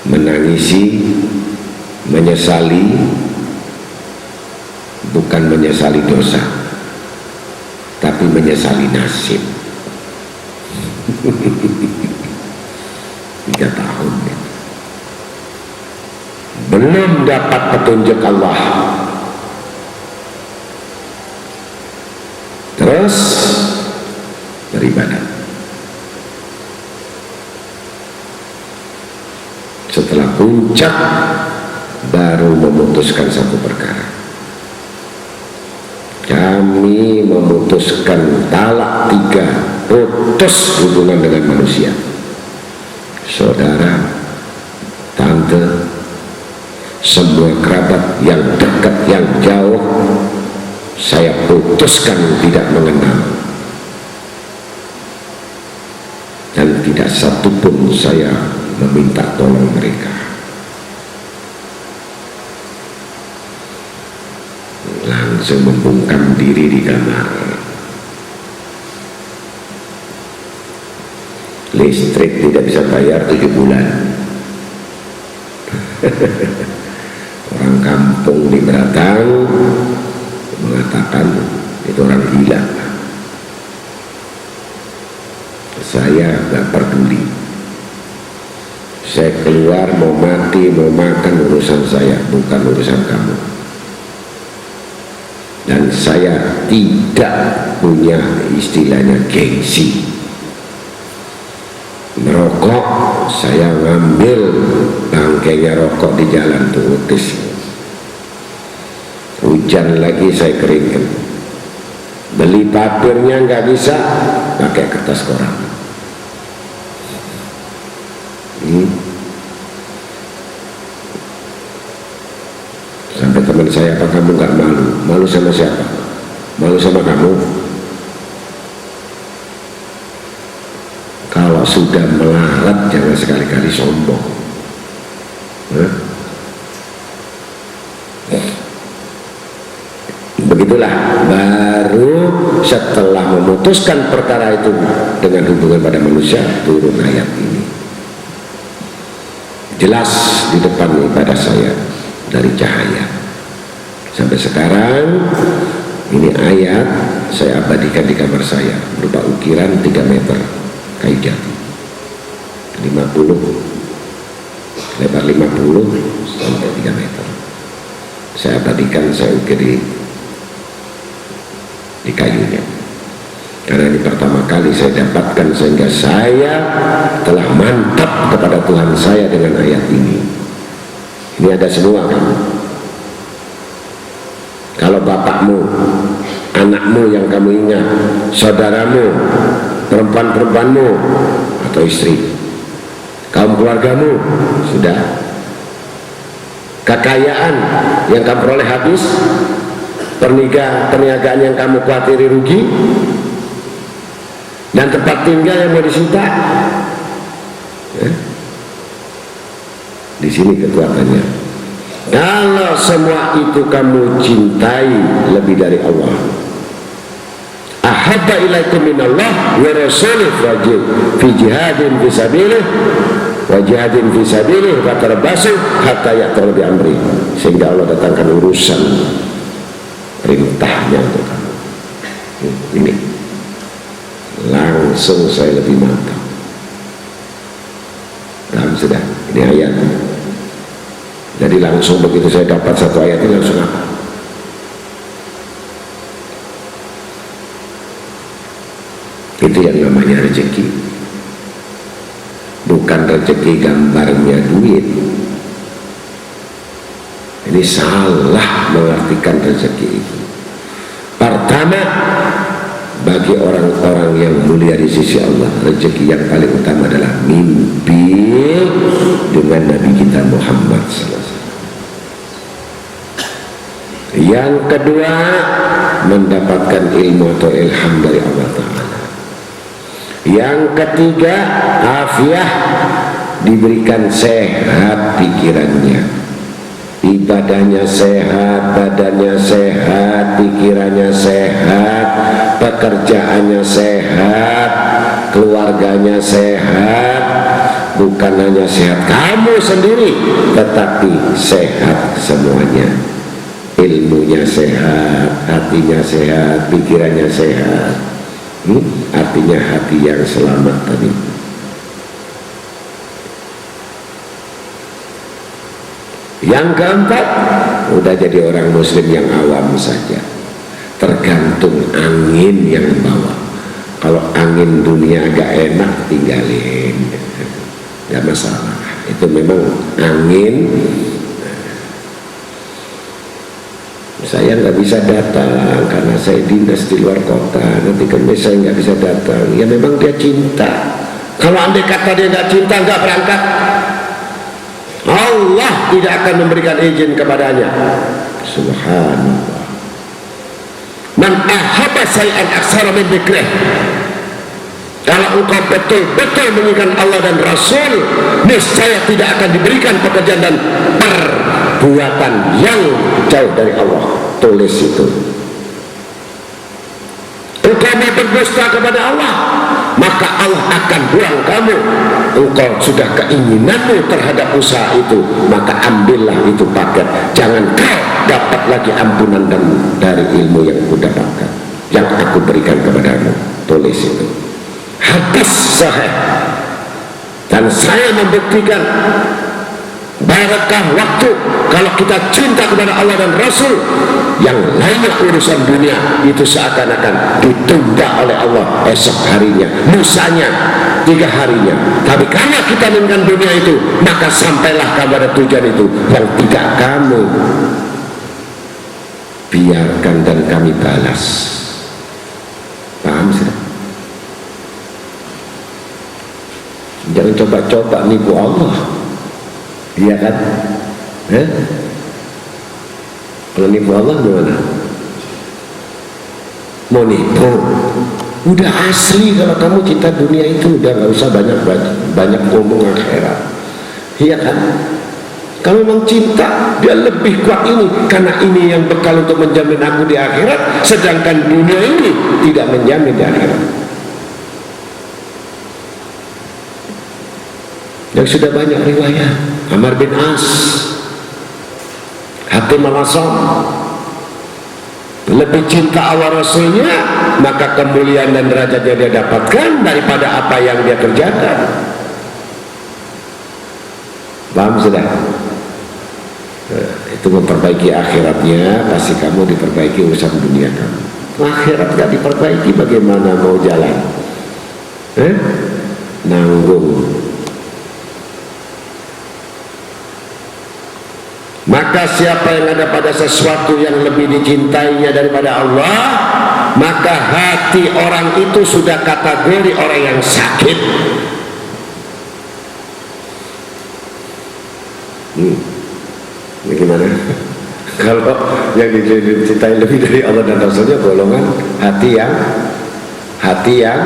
menangisi, menyesali, bukan menyesali dosa, tapi menyesali nasib. 3 tahun ya. Belum dapat petunjuk Allah, terus beribadah. Setelah puncak baru memutuskan satu perkara. Kami memutuskan talak 3, putus hubungan dengan manusia. Saudara, tante, semua kerabat yang dekat, yang jauh, saya putuskan tidak mengenal. Dan tidak satupun saya meminta tolong mereka. Langsung membungkam diri di kamar. Listrik tidak bisa bayar 7 bulan. Orang kampung di Beratang mengatakan itu orang gila. Saya gak peduli. Saya keluar mau mati mau makan urusan saya, bukan urusan kamu. Dan saya tidak punya istilahnya gengsi. Merokok, saya ngambil bangkainya rokok di jalan tuh utis. Hujan lagi saya keringkan. Beli papirnya nggak bisa, pakai kertas koran. Sampai teman saya, apa kamu nggak malu? Malu sama siapa? Malu sama kamu? Kalau sudah melarat jangan sekali-kali sombong. Begitulah, baru setelah memutuskan perkara itu dengan hubungan pada manusia, turun ayat ini. Jelas di depan ibadah saya dari cahaya. Sampai sekarang ini ayat saya abadikan di kamar saya berupa ukiran 3 meter kayu jati, 50, lebar 50 sampai 3 meter. Saya abadikan, saya ukir di kayunya. Karena ini pertama kali saya dapatkan, sehingga saya telah mantap kepada Tuhan saya dengan ayat ini. Ini ada semua kan? Kalau bapakmu, anakmu yang kamu ingat, saudaramu, perempuan-perempuanmu atau istri, kaum keluargamu, sudah. Kekayaan yang kamu peroleh habis, perniagaan yang kamu khawatiri rugi, dan tempat tinggal yang mau disita. Di sini kekuatannya. Kalau semua itu kamu cintai lebih dari Allah, ahabba ilaikum minallah wa rasulih wajib fi jihadin fi sabilih wa jihadin fi sabilih fatarabbasu hatta ya'tiyal bi amri, sehingga Allah datangkan urusan perintahnya untuk kamu. Ini langsung saya lebih mantap. Paham sudah? Ini ayat. Jadi langsung begitu saya dapat satu ayat ini langsung apa? Itu yang namanya rezeki. Bukan rezeki gambarnya duit. Ini salah mengartikan rezeki itu. Pertama, bagi orang-orang yang mulia di sisi Allah, rezeki yang paling utama adalah mimpi dengan Nabi kita Muhammad SAW. Yang kedua, mendapatkan ilmu atau ilham dari Allah Ta'ala. Yang ketiga, afiah, diberikan sehat pikirannya, ibadahnya sehat, badannya sehat, pikirannya sehat, pekerjaannya sehat, keluarganya sehat, bukan hanya sehat kamu sendiri, tetapi sehat semuanya. Ilmunya sehat, hatinya sehat, pikirannya sehat. Artinya hati yang selamat tadi. Yang keempat, udah jadi orang muslim yang awam saja, tergantung angin yang bawa. Kalau angin dunia agak enak, tinggalin, nggak masalah. Itu memang angin. Saya nggak bisa datang karena saya dinas di luar kota, nanti kan saya nggak bisa datang. Ya memang dia cinta. Kalau andai kata dia nggak cinta, nggak berangkat, Allah tidak akan memberikan izin kepadanya. Subhanallah. Man ahabba syai'an aksara min dzikrih. Kalau engkau betul-betul menginginkan Allah dan Rasul, niscaya tidak akan diberikan pekerjaan dan perbuatan yang jauh dari Allah. Tulis itu. Engkau mau berdusta kepada Allah, maka Allah akan buang kamu. Engkau sudah keinginanmu terhadap usaha itu, maka ambillah itu paket. Jangan kau dapat lagi ampunan dan dari ilmu yang aku dapatkan, yang aku berikan kepadamu. Tulis itu. Hadis sahih. Dan saya membuktikan barakah waktu kalau kita cinta kepada Allah dan Rasul, yang lainnya urusan dunia itu seakan-akan ditunda oleh Allah esok harinya, lusanya, 3 harinya. Tapi karena kita menginginkan dunia itu, maka sampailah kepada tujuan itu yang tidak kamu biarkan dan kami balas. Paham sih? Jangan coba-coba nipu Allah. Iya kan? Kalau nipu Allah gimana? Mau nipu, udah asli. Kalau kamu cinta dunia itu udah nggak usah banyak ngomong akhirat. Iya kan? Kalau memang cinta, dia lebih kuat ini, karena ini yang bekal untuk menjamin aku di akhirat, sedangkan dunia ini tidak menjamin di akhirat. Yang sudah banyak riwayat, Amr bin As, Hatim al-Asam, lebih cinta Allah Rasulnya, maka kemuliaan dan derajatnya dia dapatkan daripada apa yang dia kerjakan. Paham sudah? Nah, itu memperbaiki akhiratnya, pasti kamu diperbaiki urusan dunia kamu. Akhirat gak diperbaiki, bagaimana mau jalan? Nanggung. Maka siapa yang ada pada sesuatu yang lebih dicintainya daripada Allah, maka hati orang itu sudah kategori orang yang sakit. Bagaimana? Kalau yang dicintai lebih dari Allah dan Rasulnya golongan hati yang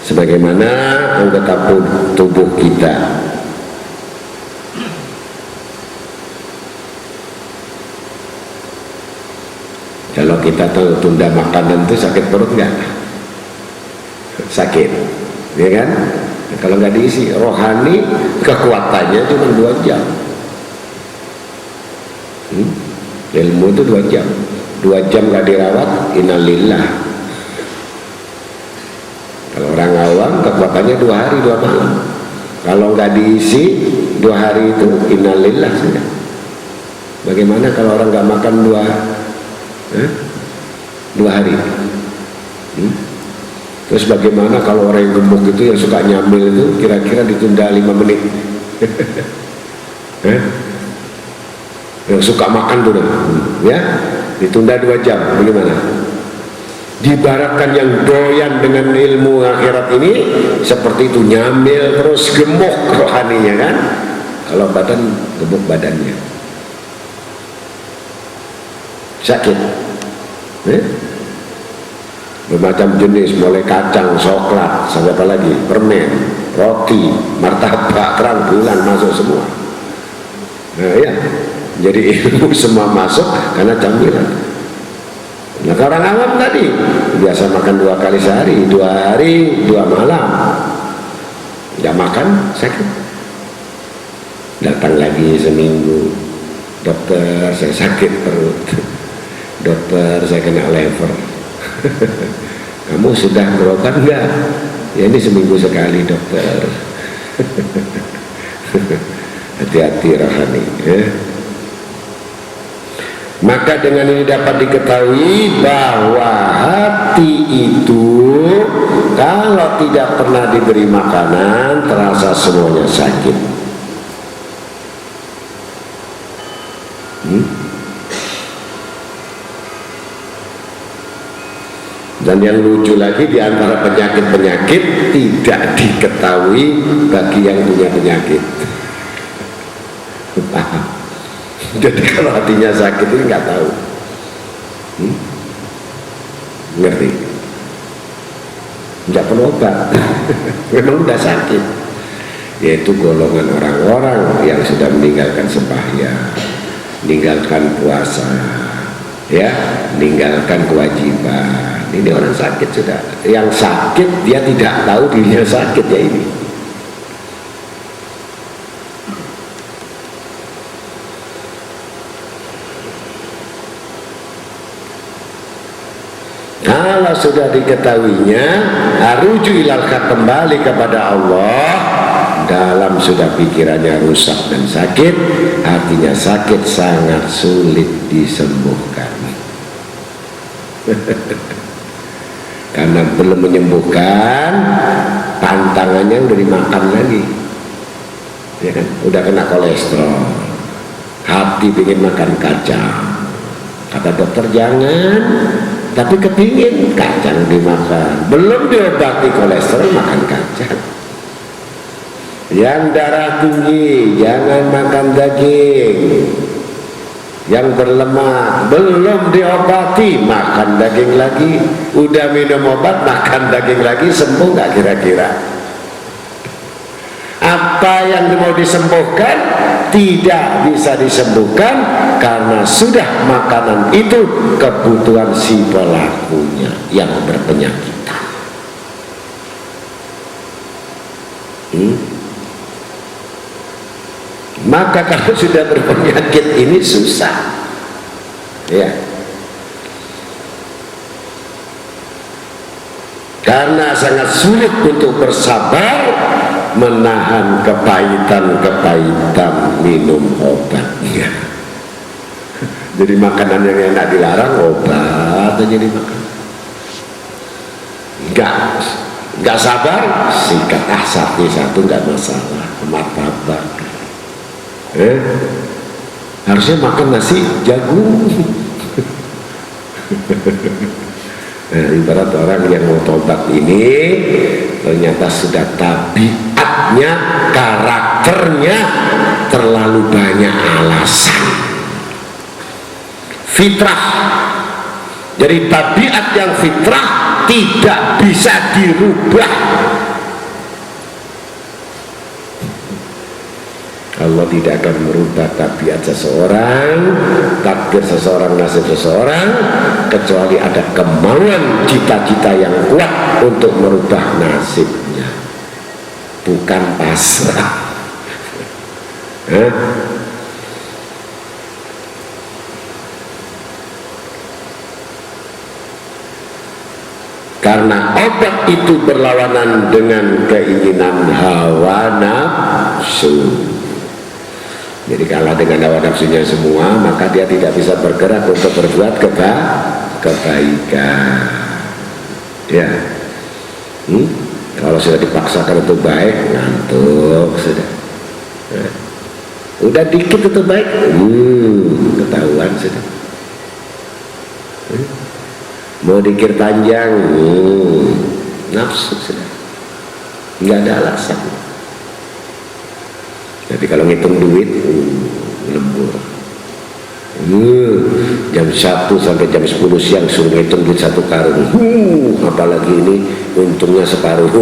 sebagaimana anggota tubuh kita. Kalau kita tunda makanan itu sakit perut nggak? Sakit, ya kan? Kalau nggak diisi, rohani kekuatannya cuma 2 jam. Ilmu itu 2 jam. 2 jam nggak dirawat, innalillah. Kalau orang awam kekuatannya 2 hari 2 malam. Kalau nggak diisi 2 hari itu innalillah sudah. Bagaimana kalau orang nggak makan 2 hari? Terus bagaimana kalau orang yang gemuk itu, yang suka nyamil itu, kira-kira ditunda 5 menit? Yang suka makan tuh, ya, ditunda 2 jam. Bagaimana? Dibaratkan yang doyan dengan ilmu akhirat ini seperti itu, nyamil terus, gemuk rohaninya kan. Kalau badan gemuk badannya, sakit. Bermacam jenis, mulai kacang, coklat, sampai apa lagi, permen, roti, martabak, terang bulan masuk semua. Nah ya, jadi ilmu semua masuk karena camilan. Nah, orang awam tadi biasa makan 2 kali sehari, 2 hari 2 malam, nggak makan sakit. Datang lagi seminggu, dokter saya sakit perut, dokter saya kena lever. Kamu sudah berobat enggak? Ya ini seminggu sekali dokter. Hati-hati rohani ya. Maka dengan ini dapat diketahui bahwa hati itu kalau tidak pernah diberi makanan terasa semuanya sakit. Dan yang lucu lagi, di antara penyakit-penyakit tidak diketahui bagi yang punya penyakit. Jadi kalau hatinya sakit ini nggak tahu. Ngerti? Nggak perlu obat. Memang udah sakit. Yaitu golongan orang-orang yang sudah meninggalkan sembahyang, meninggalkan puasa, ya, meninggalkan kewajiban. Ini orang sakit sudah. Yang sakit dia tidak tahu dirinya sakit ya ini. Kalau sudah diketahuinya, rujuk ilalka, kembali kepada Allah. Dalam sudah pikirannya rusak dan sakit, hatinya sakit, sangat sulit disembuhkan. Karena belum menyembuhkan, pantangannya udah dimakan lagi, ya kan? Udah kena kolesterol, hati ingin makan kacang, kata dokter jangan, tapi kepingin kacang dimakan, belum diobati kolesterol makan kacang. Yang darah tinggi jangan makan daging yang berlemak, belum diobati makan daging lagi, udah minum obat makan daging lagi, sembuh nggak kira-kira? Apa yang mau disembuhkan tidak bisa disembuhkan karena sudah makanan itu kebutuhan si pelakunya yang berpenyakitan. Maka kalau sudah berpenyakit ini susah, ya, karena sangat sulit untuk bersabar menahan kepahitan minum obatnya. Jadi makanan yang enak dilarang, obat aja dimakan. Enggak sabar, sikat satu nggak masalah, martabak. Harusnya makan nasi jagung. Nah, ibarat orang yang mau tobat ini ternyata sudah tabiatnya, karakternya terlalu banyak alasan. Fitrah. Jadi tabiat yang fitrah tidak bisa dirubah. Allah tidak akan merubah tabiat seseorang, takdir seseorang, nasib seseorang, kecuali ada kemauan cita-cita yang kuat untuk merubah nasibnya, bukan pasrah. Karena obat itu berlawanan dengan keinginan hawa nafsu. Jadi kalah dengan hawa nafsunya semua, maka dia tidak bisa bergerak untuk berbuat kebaikan. Ya, kalau sudah dipaksakan untuk baik, ngantuk sudah. Udah dikit untuk baik, ketahuan sudah. Mau dikir panjang, nafsu sudah. Nggak ada alasan. Jadi kalau ngitung duit, lembur. Jam 1 sampai jam 10 siang suruh ngitung duit 1 karung. Apalagi ini untungnya separuh.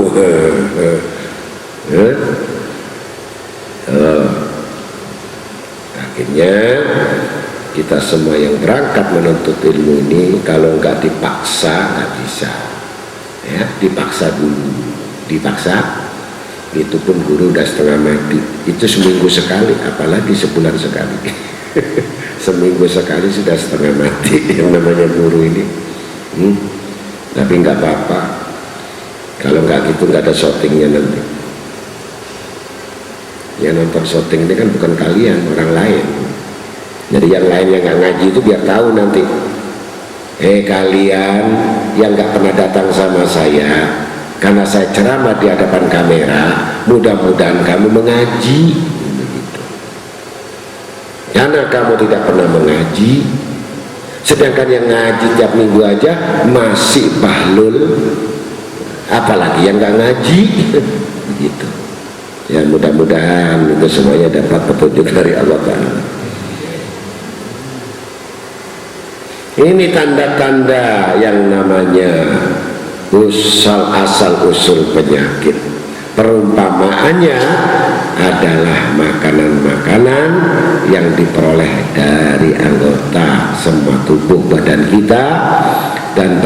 Akhirnya kita semua yang berangkat menuntut ilmu ini, kalau nggak dipaksa nggak bisa ya, dipaksa dulu, dipaksa itu pun guru udah setengah mati, itu seminggu sekali, apalagi sebulan sekali. Seminggu sekali sudah setengah mati yang namanya guru ini. Tapi nggak apa-apa, kalau nggak gitu nggak ada syutingnya nanti. Yang nonton syuting ini kan bukan kalian, orang lain. Jadi yang lain yang nggak ngaji itu biar tahu nanti, kalian yang nggak pernah datang sama saya, karena saya ceramah di hadapan kamera, mudah-mudahan kamu mengaji. Begitu. Karena kamu tidak pernah mengaji, sedangkan yang ngaji tiap minggu aja masih bahlul, apalagi yang nggak ngaji. Begitu. Ya mudah-mudahan itu semuanya dapat petunjuk dari Allah Ta'ala. Ini tanda-tanda yang namanya asal usul penyakit. Perumpamaannya adalah makanan-makanan yang diperoleh dari anggota semua tubuh badan kita dan